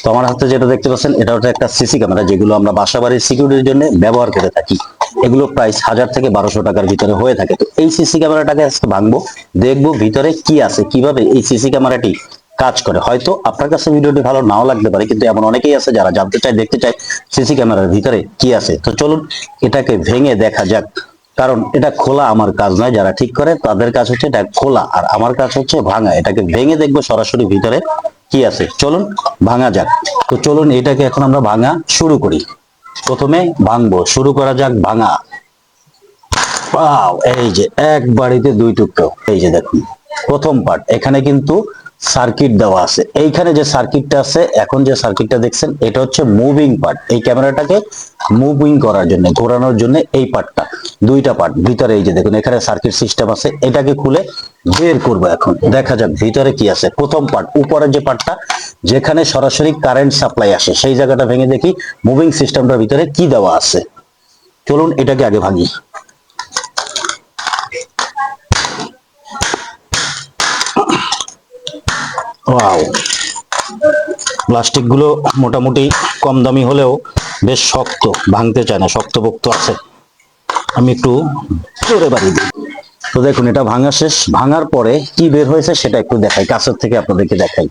তো আমার হাতে যেটা দেখতে পাচ্ছেন এটা হচ্ছে একটা সিসি ক্যামেরা, যেগুলো আমরা বাসাবাড়ির সিকিউরিটির জন্য ব্যবহার করে থাকি। এগুলো প্রাইস 1000 থেকে 1200 টাকার ভিতরে হয়ে থাকে। তো এই সিসি ক্যামেরাটাকে আজকে ভাঙবো, দেখবো ভিতরে কি আছে, কিভাবে এই সিসি ক্যামেরাটি কাজ করে। হয়তো আপনার কাছে ভিডিওটি ভালো নাও লাগতে পারে, কিন্তু এমন অনেকেই আছে যারা জানতে চায়, দেখতে চায় সিসি ক্যামেরার ভিতরে কি আছে। তো চলুন এটাকে ভেঙে দেখা যাক। কারণ এটা খোলা আমার কাজ নয়, যারা ঠিক করে তাদের কাজ হচ্ছে এটা খোলা, আর আমার কাজ হচ্ছে ভাঙা। এটাকে ভেঙে দেখবো সরাসরি ভিতরে কি আছে। চলুন ভাঙা যাক। তো চলুন এটাকে এখন আমরা ভাঙা শুরু করি। প্রথমে ভাঙবো, শুরু করা যাক ভাঙা। এই যে এক বাড়িতে দুই টুকরো। এই যে দেখুন প্রথম পার্ট, এখানে কিন্তু সার্কিট দেওয়া আছে। এইখানে যে সার্কিটটা আছে, এখন যে সার্কিটটা দেখছেন এটা হচ্ছে মুভিং পার্ট। এই ক্যামেরাটাকে মুভিং করার জন্য, ঘোরানোর জন্য এই পার্টটা, দুইটা পার্ট ভিতরে। এই যে দেখুন এখানে সার্কিট সিস্টেম আছে, এটাকে খুলে বের করব। এখন দেখা যাক ভিতরে কি আছে। প্রথম পার্ট, উপরের যে পার্টটা যেখানে সরাসরি কারেন্ট সাপ্লাই আসে, সেই জায়গাটা ভেঙে দেখি মুভিং সিস্টেমটার ভিতরে কি দেওয়া আছে। চলুন এটাকে আগে ভাঙি। ওয়াও, প্লাস্টিক গুলো মোটামুটি কম দামি হলেও বেশ শক্ত, ভাঙতে চায় না, শক্তপোক্ত আছে। আমি একটু জোরে বাড়ি দিই। তো দেখুন এটা ভাঙা শেষ। ভাঙার পরে কি বের হয়েছে সেটা একটু দেখাই, কাছের থেকে আপনাদেরকে দেখাই।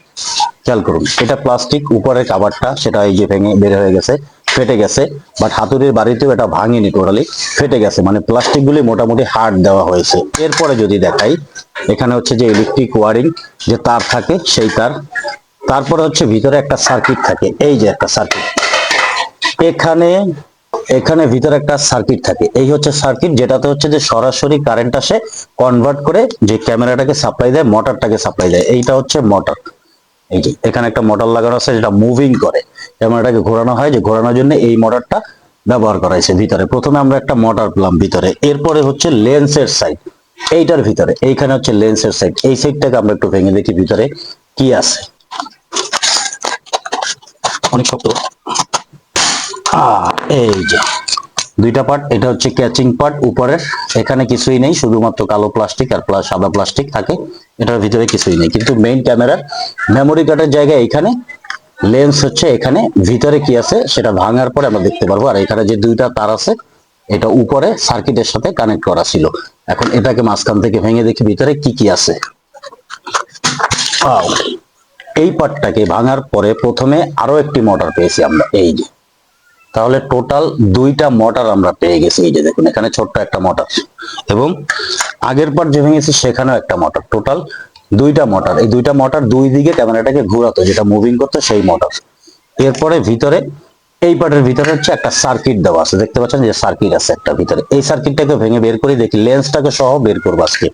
খেয়াল করুন, এটা প্লাস্টিক, উপরের কাভারটা সেটা এই যে ভেঙে বের হয়ে গেছে, ফেটে গেছে। বাট হাতুড়ির বাড়িতেও এটা ভাঙেনি, টোটালি ফেটে গেছে, মানে প্লাস্টিক গুলি মোটামুটি হার্ড দেওয়া হয়েছে। এরপরে যদি দেখাই, এখানে হচ্ছে যে ইলেকট্রিক ওয়ারিং যে তার থাকে সেই তার, তারপরে হচ্ছে ভিতরে একটা সার্কিট থাকে। এই যে একটা সার্কিট এখানে, এখানে ভিতরে একটা সার্কিট থাকে। এই হচ্ছে সার্কিট, যেটাতে হচ্ছে যে সরাসরি কারেন্ট আসে, কনভার্ট করে যে ক্যামেরাটাকে সাপ্লাই দেয়, মোটরটাকে সাপ্লাই দেয়। এইটা হচ্ছে মোটর। এই যে এখানে একটা মোটর লাগানো আছে যেটা মুভিং করে, ক্যামেরাটাকে ঘোরানো হয়, যে ঘোরানোর জন্য এই মোটরটা ব্যবহার করা হয়েছে ভিতরে। প্রথমে আমরা একটা মোটর পেলাম ভিতরে। এরপরে হচ্ছে লেন্সের সাইড, এইটার ভিতরে এইখানে হচ্ছে লেন্সের সাইড। এই সাইডটাকে আমরা একটু ভেঙে দেখি ভিতরে কি আছে। অনেক শক্ত। এই যে দুইটা পার্ট, এটা হচ্ছে ক্যাচিং পার্ট উপরের, এখানে কিছুই নেই, শুধুমাত্র কালো প্লাস্টিক আর প্লাস সাদা প্লাস্টিক থাকে, এটার ভিতরে কিছুই নেই। কিন্তু মেইন ক্যামেরার মেমোরি কার্ডের জায়গায় এখানে, লেন্স হচ্ছে এখানে, ভিতরে কি আছে সেটা ভাঙার পরে আমরা দেখতে পারবো। আর এখানে যে দুইটা তার আছে, এটা উপরে সার্কিটের সাথে কানেক্ট করা ছিল। এখন এটাকে মাঝখান থেকে ভেঙে দেখি ভিতরে কি কি আছে। এই পার্টটাকে ভাঙার পরে প্রথমে আরো একটি মোটর পেয়েছি আমরা, এই যে। তাহলে টোটাল দুইটা মোটর আমরা পেয়ে গেছি। এই যে দেখুন এখানে ছোট্ট একটা মোটর, এবং আগের পার্ট যে ভেঙেছি সেখানেও একটা মোটর। টোটাল দুইটা মোটর। এই দুইটা মোটর দুই দিকে ক্যামেরাটাকে ঘোরাতো, যেটা মুভিং করতো সেই মোটর। এরপরে ভিতরে এই পার্টের ভিতরে হচ্ছে একটা সার্কিট দেওয়া আছে, দেখতে পাচ্ছেন যে সার্কিট আছে একটা ভিতরে। এই সার্কিটটাকে ভেঙে বের করে দেখি, লেন্সটাকে সহ বের করবো আজকে।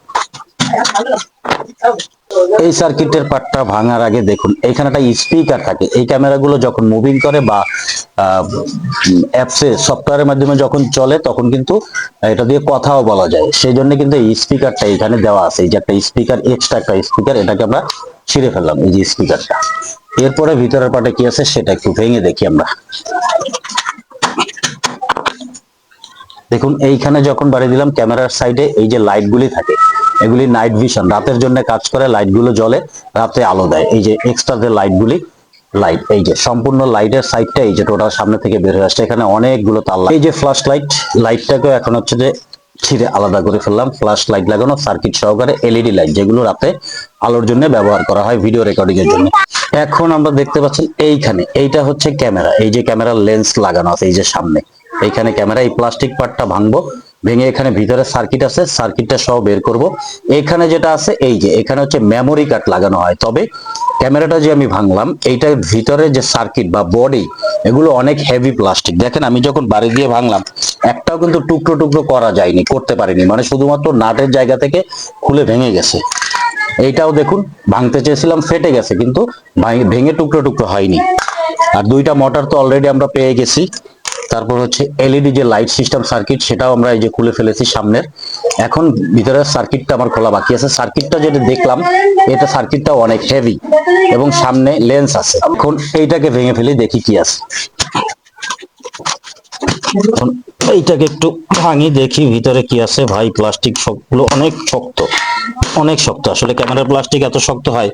এই সার্কিটের পার্টটা ভাঙার আগে দেখুন এখানে একটা স্পিকার থাকে। এই ক্যামেরাগুলো যখন মুভিং করে বা অ্যাপসে সফটওয়্যারের মাধ্যমে যখন চলে, তখন কিন্তু এটা দিয়ে কথাও বলা যায়। সেই জন্য কিন্তু এই স্পিকারটা এখানে দেওয়া আছে। এই যে একটা স্পিকার, এক্সট্রা একটা স্পিকার, এটাকে আমরা ছিঁড়ে ফেললাম, এই যে স্পিকারটা। এরপরে ভিতরের পার্টে কি আছে সেটা একটু ভেঙে দেখি আমরা। দেখুন এইখানে যখন বাড়ি দিলাম, ক্যামেরার সাইডে এই যে লাইটগুলি থাকে, এগুলি নাইট ভিশন, রাতের জন্য কাজ করে। লাইটগুলো জ্বলে, রাতে আলো দেয়। এই যে এক্সট্রা যে লাইটগুলি, লাইট, এই যে সম্পূর্ণ লাইটের সাইডটা এই যে টোটাল সামনে থেকে বের হয়ে আসছে। এখানে অনেকগুলো তার। এই যে ফ্ল্যাশ লাইট, লাইটটাকেও এখন হচ্ছে যে ছিঁড়ে আলাদা করে ফেললাম। ফ্ল্যাশ লাইট লাগানো সার্কিট সহকারে, এলইডি লাইট, যেগুলো রাতে আলোর জন্য ব্যবহার করা হয় ভিডিও রেকর্ডিং এর জন্য। এখন আমরা দেখতে পাচ্ছেন এইখানে এইটা হচ্ছে ক্যামেরা। এই যে ক্যামেরার লেন্স লাগানো আছে এই যে সামনে, এইখানে ক্যামেরা। এই প্লাস্টিক পার্টটা ভাঙবো, ভেঙে এখানে ভিতরে সার্কিট আছে, সার্কিটটা সহ বের করব। এখানে যেটা আছে, এই যে এখানে হচ্ছে মেমোরি কার্ড লাগানো হয়। তবে ক্যামেরাটা যে আমি ভাঙলাম, এইটার ভিতরে যে সার্কিট বা বডি, এগুলো অনেক হেভি প্লাস্টিক। দেখেন আমি যখন বাড়ি দিয়ে ভাঙলাম, একটাও কিন্তু টুকরো টুকরো করা যায়নি, করতে পারিনি, মানে শুধুমাত্র নাটের জায়গা থেকে খুলে ভেঙে গেছে। এইটাও দেখুন ভাঙতে চেয়েছিলাম, ফেটে গেছে, কিন্তু ভেঙে টুকরো টুকরো হয়নি। আর দুইটা মোটর তো অলরেডি আমরা পেয়ে গেছি। তারপর হচ্ছে এলইডি যে লাইট সিস্টেম সার্কিট, সেটাও আমরা এই যে খুলে ফেলেছি সামনের। এখন ভিতরের সার্কিটটা আমার খোলা বাকি আছে। সার্কিটটা যেটা দেখলাম, এটা সার্কিটটা অনেক হেভি, এবং সামনে লেন্স আছে। এখন এইটাকে ভেঙে ফেলি, দেখি কি আছে। এইটাকে একটু ভাঙি, দেখি ভিতরে কি আছে। ভাই প্লাস্টিক সবগুলো অনেক শক্ত, অনেক শক্ত। আসলে ক্যামেরার প্লাস্টিক এত শক্ত হয়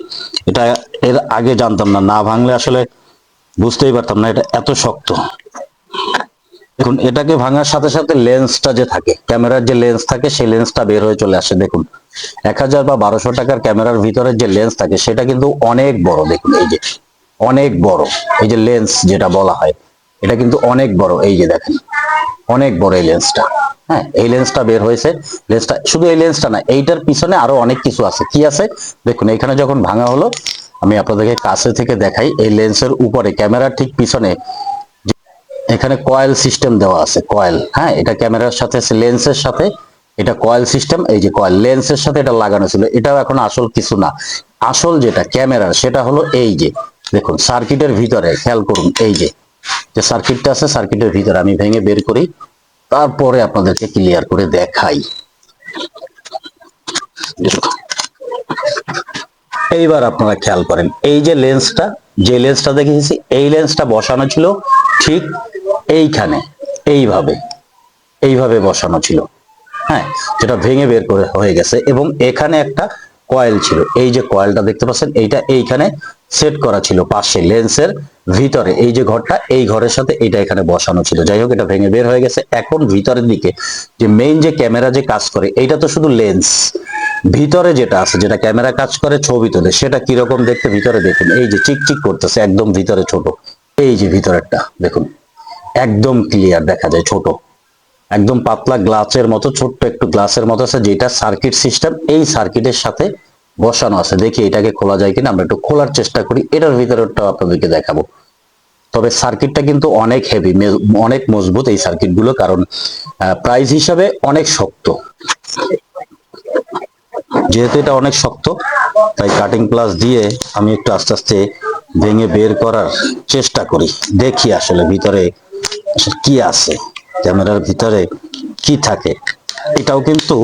এটা এর আগে জানতাম না, না ভাঙলে আসলে বুঝতেই পারতাম না এটা এত শক্ত। দেখুন এটাকে ভাঙার সাথে সাথে লেন্সটা যে থাকে, ক্যামেরার যে লেন্স থাকে সেই লেন্সটা বের হয়ে চলে আসে। দেখুন 1000 বা 1200 টাকার ক্যামেরার ভিতরে যে লেন্স থাকে সেটা কিন্তু অনেক বড়। দেখুন এই যে অনেক বড়, এই যে লেন্স যেটা বলা হয় এটা কিন্তু অনেক বড়। এই যে দেখেন অনেক বড় এই লেন্সটা। হ্যাঁ, এই লেন্সটা বের হয়েছে। লেন্সটা শুধু এই লেন্সটা না, এইটার পিছনে আরো অনেক কিছু আছে। কি আছে দেখুন, এখানে যখন ভাঙা হলো আমি আপনাদেরকে কাছে থেকে দেখাই। এই লেন্সের উপরে ক্যামেরার ঠিক পিছনে এখানে কয়েল সিস্টেম দেওয়া আছে, কয়েল। হ্যাঁ, এটা ক্যামেরার সাথে লেন্সের সাথে এটা কয়েল সিস্টেম। এই যে কয়েল লেন্সের সাথে এটা লাগানো ছিল, এটাও এখন আসল কিছু না। আসল যেটা ক্যামেরার সেটা হলো এই যে দেখুন সার্কিটের ভিতরে খেয়াল করুন, এই যে যে সার্কিটটা আছে সার্কিটের ভিতরে আমি ভেঙে বের করি, তারপরে আপনাদেরকে ক্লিয়ার করে দেখাই। এইবার আপনারা খেয়াল করেন, এই যে লেন্সটা, যে লেন্সটা দেখিয়েছি এই লেন্সটা বসানো ছিল ঠিক এইখানে, এইভাবে এইভাবে বসানো ছিল। হ্যাঁ, যেটা ভেঙে বের করে হয়ে গেছে। এবং এখানে একটা কয়েল ছিল, এই যে কয়েলটা দেখতে পাচ্ছেন এইটা এইখানে সেট করা ছিল পাশে লেন্সের ভিতরে। এই যে ঘরটা, এই ঘরের সাথে এটা এখানে বসানো ছিল। যাই হোক, এটা ভেঙে বের হয়ে গেছে। এখন ভিতরের দিকে যে মেইন যে ক্যামেরা যে কাজ করে, এইটা তো শুধু লেন্স। ভিতরে যেটা আছে, যেটা ক্যামেরা কাজ করে ছবি তোলে, সেটা কিরকম দেখতে ভিতরে দেখুন। এই যে চিকচিক করতেছে একদম ভিতরে ছোট। এই যে ভিতরেরটা দেখুন একদম ক্লিয়ার দেখা যায়, ছোট একদম পাতলা গ্লাসের মতো, ছোট্ট একটু গ্লাসের মতো আছে, যেটা সার্কিট সিস্টেম এই সার্কিটের সাথে বসানো আছে। দেখি এটাকে খোলা যায় কিনা, আমরা একটু খোলার চেষ্টা করি। এটার ভিতরেরটাও আপনাদেরকে দেখাবো। তবে সার্কিটটা কিন্তু অনেক হেভি, অনেক মজবুত এই সার্কিট গুলো, কারণ প্রাইস হিসাবে অনেক শক্ত। যেহেতু এটা অনেক শক্ত, তাই কাটিং প্লাস দিয়ে আমি একটু আস্তে আস্তে ভেঙে বের করার চেষ্টা করি। দেখি আসলে ভিতরে কি আছে, ক্যামেরার ভিতরে কি থাকে। এটাও কিন্তু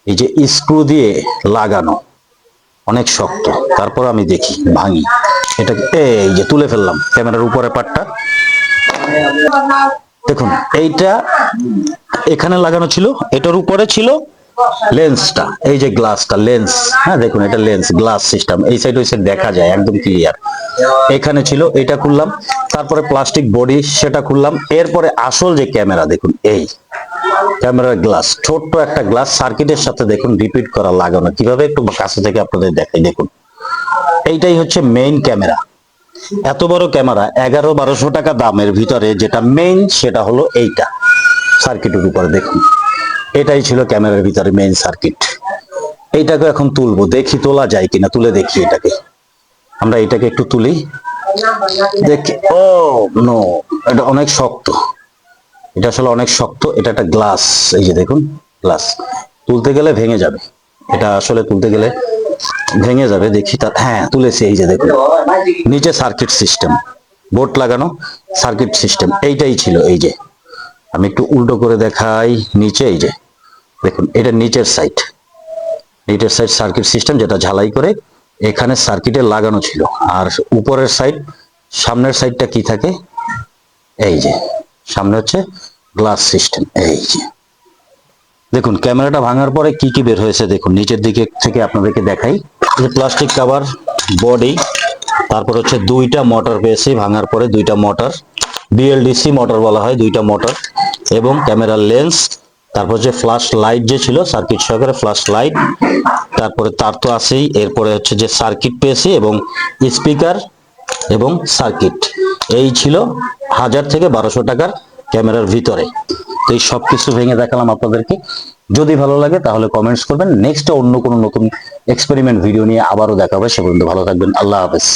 এই যে স্ক্রু দিয়ে লাগানো, অনেক শক্ত। তারপর আমি দেখি ভাঙি এটা। এই যে তুলে ফেললাম ক্যামেরার উপরে পাটটা। দেখুন এইটা এখানে লাগানো ছিল, এটার উপরে ছিল লেন্সটা, এই যে গ্লাসটা লেন্স। হ্যাঁ দেখুন এটা লেন্স গ্লাস সিস্টেম, এই সাইড ওই সাইড দেখা যায় একদম ক্লিয়ার। এখানে ছিল, এটা খুললাম। তারপরে প্লাস্টিক বডি সেটা খুললাম। এরপরে আসল যে ক্যামেরা দেখুন, এই ক্যামেরার গ্লাস, ছোট্ট একটা গ্লাস সার্কিটের সাথে দেখুন রিপিট করা লাগানো কিভাবে, একটু কাছে থেকে আপনাদের দেখাই। দেখুন এইটাই হচ্ছে মেইন ক্যামেরা। এত বড় ক্যামেরা 1100-1200 টাকা দামের ভিতরে যেটা মেইন সেটা হলো এইটা সার্কিটের উপরে। দেখুন এটাই ছিল ক্যামেরার ভিতরে মেইন সার্কিট। এইটাকে এখন তুলবো, দেখি তোলা যায় কিনা, তুলে দেখি এটাকে। আমরা এটাকে একটু তুলি দেখি। ও নো, এটা অনেক শক্ত, এটা আসলে অনেক শক্ত। এটা একটা গ্লাস, এই যে দেখুন গ্লাস, তুলতে গেলে ভেঙে যাবে। এটা আসলে তুলতে গেলে ভেঙে যাবে। দেখি তার, হ্যাঁ তুলেছি। এই যে দেখুন নিচে সার্কিট সিস্টেম, বোর্ড লাগানো সার্কিট সিস্টেম এইটাই ছিল। এই যে আমি একটু উল্টো করে দেখাই, নিচে এই যে দেখুন এটা নিচের সাইড, নিচের সাইড সার্কিট সিস্টেম, যেটা ঝালাই করে এখানে সার্কিটে লাগানো ছিল। আর উপরের সাইড, সামনের সাইডটা কি থাকে, এই যে সামনে হচ্ছে গ্লাস সিস্টেম। এই যে দেখুন ক্যামেরাটা ভাঙার পরে কি কি বের হয়েছে দেখুন, নিচের দিকে থেকে আপনাদেরকে দেখাই। যে প্লাস্টিক কভার, বডি, তারপর হচ্ছে দুইটা মোটর পেয়েছি ভাঙার পরে, দুইটা মোটর, বিএলডিসি মোটর বলা হয়, দুইটা মোটর, এবং ক্যামেরার লেন্স। তারপর যে ফ্ল্যাশ লাইট যে ছিল সার্কিট সহকারে ফ্ল্যাশ লাইট, তারপরে তার তো আছেই। এরপরে হচ্ছে যে সার্কিট পেয়েছি এবং স্পিকার এবং সার্কিট। এই ছিল 1000 থেকে 1200 টাকার ক্যামেরার ভিতরে। তো এই সব কিছু ভেঙে দেখালাম আপনাদেরকে। যদি ভালো লাগে তাহলে কমেন্টস করবেন। নেক্সট অন্য কোনো নতুন এক্সপেরিমেন্ট ভিডিও নিয়ে আবারও দেখা হবে। সে পর্যন্ত ভালো থাকবেন। আল্লাহ হাফেজ।